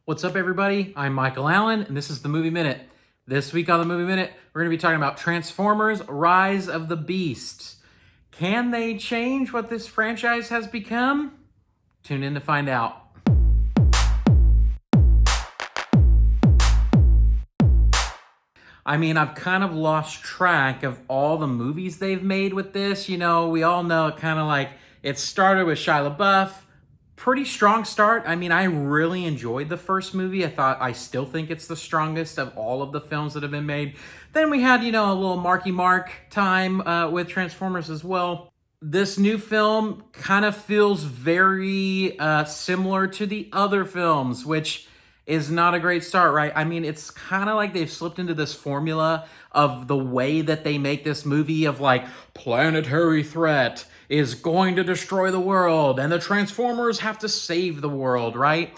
What's up, everybody? I'm Michael Allen, and this is the Movie Minute. This week on the Movie Minute, we're going to be talking about Transformers: Rise of the Beast. Can they change what this franchise has become? Tune in to find out. I mean, I've kind of lost track of all the movies they've made with this. You know, we all know it started with Shia LaBeouf. Pretty strong start. I mean, I really enjoyed the first movie. I still think it's the strongest of all of the films that have been made. Then we had, a little Marky Mark time with Transformers as well. This new film kind of feels very similar to the other films, which is not a great start, right? I mean, it's kind of like they've slipped into this formula of the way that they make this movie of planetary threat is going to destroy the world, and the Transformers have to save the world, right?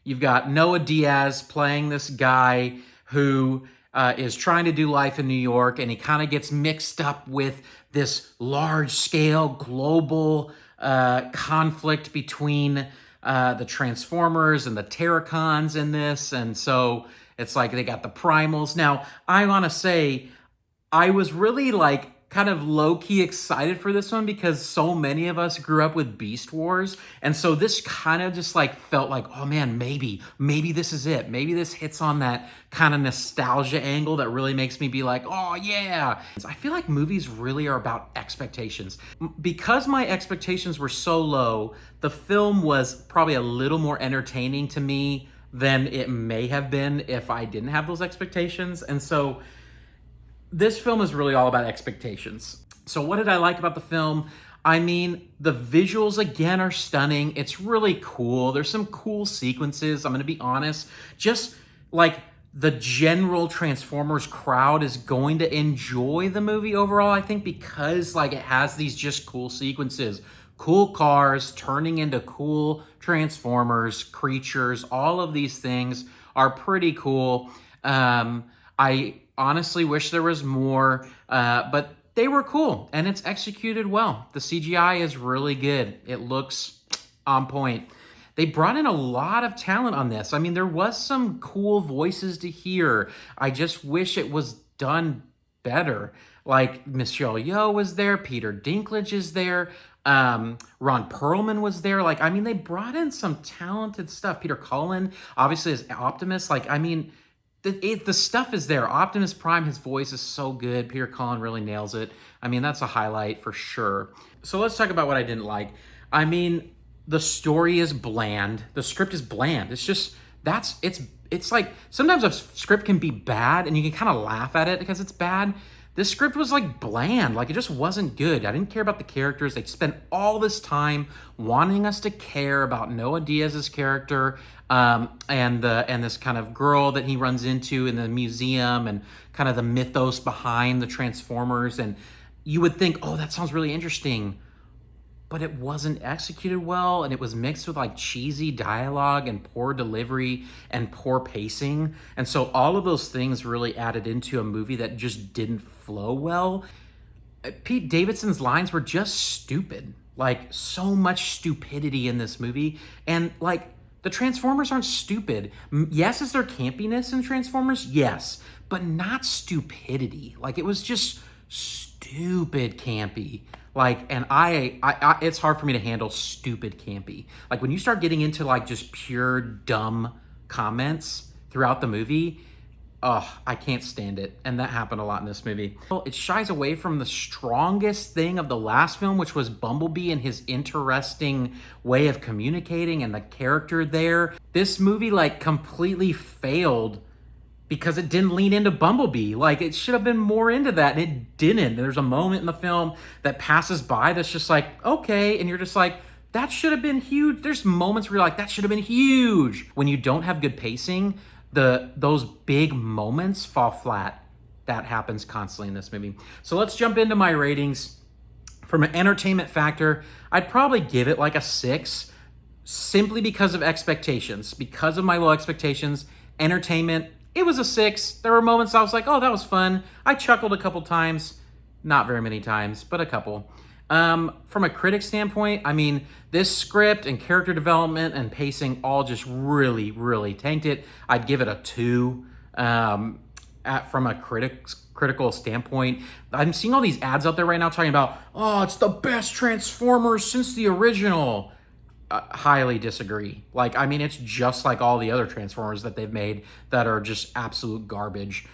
You've got Noah Diaz playing this guy who is trying to do life in New York, and he kind of gets mixed up with this large-scale global conflict between the Transformers and the Terracons in this, and so it's like they got the Primals. Now, I want to say, I was really kind of low-key excited for this one because so many of us grew up with Beast Wars, and so this kind of just felt like, oh man, maybe this is it. Maybe this hits on that kind of nostalgia angle that really makes me be like, oh yeah. I feel like movies really are about expectations. Because my expectations were so low, the film was probably a little more entertaining to me than it may have been if I didn't have those expectations, and so this film is really all about expectations. So what did I like about the film? I mean, the visuals, again, are stunning. It's really cool. There's some cool sequences. I'm going to be honest. Just the general Transformers crowd is going to enjoy the movie overall, I think, because it has these just cool sequences. Cool cars turning into cool Transformers, creatures, all of these things are pretty cool. I honestly wish there was more, but they were cool, and it's executed well. The CGI is really good. It looks on point. They brought in a lot of talent on this. I mean, there was some cool voices to hear. I just wish it was done better. Michelle Yeoh was there, Peter Dinklage is there, Ron Perlman was there. They brought in some talented stuff. Peter Cullen, obviously, as Optimus. The stuff is there. Optimus Prime, his voice is so good. Peter Cullen really nails it. I mean, that's a highlight for sure. So let's talk about what I didn't like. I mean, the story is bland. The script is bland. It's like sometimes a script can be bad and you can kind of laugh at it because it's bad. This script was bland. It just wasn't good. I didn't care about the characters. They spent all this time wanting us to care about Noah Diaz's character and this kind of girl that he runs into in the museum and kind of the mythos behind the Transformers. And you would think, oh, that sounds really interesting. But it wasn't executed well, and it was mixed with cheesy dialogue and poor delivery and poor pacing. And so all of those things really added into a movie that just didn't flow well. Pete Davidson's lines were just stupid. So much stupidity in this movie. And the Transformers aren't stupid. Yes, is there campiness in Transformers? Yes, but not stupidity. It was just stupid campy. And I it's hard for me to handle stupid campy. When you start getting into just pure dumb comments throughout the movie, I can't stand it. And that happened a lot in this movie. Well, it shies away from the strongest thing of the last film, which was Bumblebee and his interesting way of communicating and the character there. This movie completely failed because it didn't lean into Bumblebee. It should have been more into that, and it didn't. There's a moment in the film that passes by that's just okay, and you're just that should have been huge. There's moments where you're that should have been huge. When you don't have good pacing, those big moments fall flat. That happens constantly in this movie. So let's jump into my ratings. From an entertainment factor, I'd probably give it a 6, simply because of expectations. Because of my low expectations, entertainment, it was a 6. There were moments I was oh, that was fun. I chuckled a couple times. Not very many times, but a couple. From a critic standpoint, I mean, this script and character development and pacing all just really, really tanked it. I'd give it a 2. From a critical standpoint, I'm seeing all these ads out there right now talking about, oh, it's the best Transformers since the original. Highly disagree. Like, I mean, it's just like all the other Transformers that they've made that are just absolute garbage.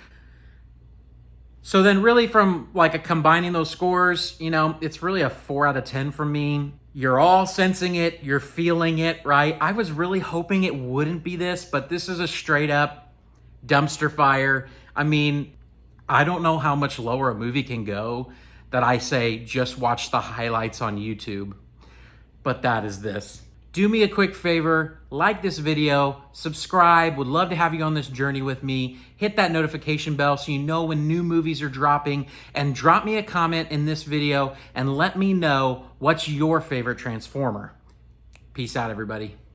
So then really from like a combining those scores, you know, it's really a 4 out of 10 from me. You're all sensing it. You're feeling it, right? I was really hoping it wouldn't be this, but this is a straight up dumpster fire. I mean, I don't know how much lower a movie can go that I say just watch the highlights on YouTube. But that is this. Do me a quick favor, like this video, subscribe, would love to have you on this journey with me. Hit that notification bell so you know when new movies are dropping, and drop me a comment in this video and let me know what's your favorite Transformer. Peace out, everybody.